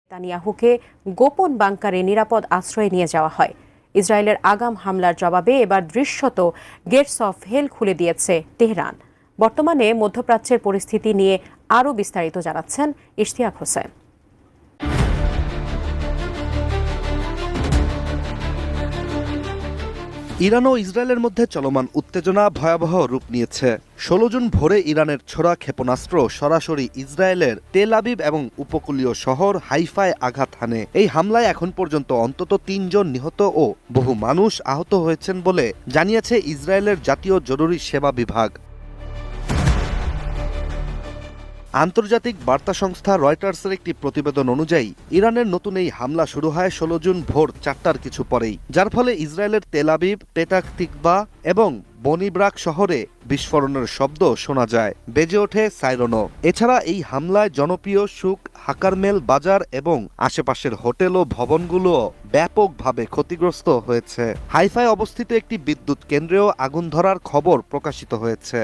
নেতানিয়াহুকে গোপন বাংকারে নিরাপদ আশ্রয়ে নিয়ে যাওয়া হয়। ইসরায়েলের আগাম হামলার জবাবে এবার দৃশ্যত গেটস অফ হেল খুলে দিয়েছে তেহরান। বর্তমানে মধ্যপ্রাচ্যের পরিস্থিতি নিয়ে আরও বিস্তারিত জানাচ্ছেন ইশতিয়াক হোসেন। ইরান ও ইসরায়েলের মধ্যে চলমান উত্তেজনা ভয়াবহ রূপ নিয়েছে। ১৬ জুন ভোরে ইরানের ছোড়া ক্ষেপণাস্ত্র সরাসরি ইসরায়েলের তেল আবিব এবং উপকূলীয় শহর হাইফায় আঘাত হানে। এই হামলায় এখন পর্যন্ত অন্তত ৩ জন নিহত ও বহু মানুষ আহত হয়েছেন বলে জানিয়েছে ইসরায়েলের জাতীয় জরুরি সেবা বিভাগ। আন্তর্জাতিক বার্তা সংস্থা রয়টার্সের একটি প্রতিবেদন অনুযায়ী ইরানের নতুন এই হামলা শুরু হয় ১৬ জুন ভোর ৪টার কিছু পরেই, যার ফলে ইসরায়েলের তেল আবিব, পেটাক তিকবা এবং বনিব্রাক শহরে বিস্ফোরণের শব্দ শোনা যায়, বেজে ওঠে সাইরনও। এছাড়া এই হামলায় জনপ্রিয় সুক, হাকারমেল বাজার এবং আশেপাশের হোটেল ও ভবনগুলোও ব্যাপকভাবে ক্ষতিগ্রস্ত হয়েছে। হাইফায় অবস্থিত একটি বিদ্যুৎ কেন্দ্রেও আগুন ধরার খবর প্রকাশিত হয়েছে।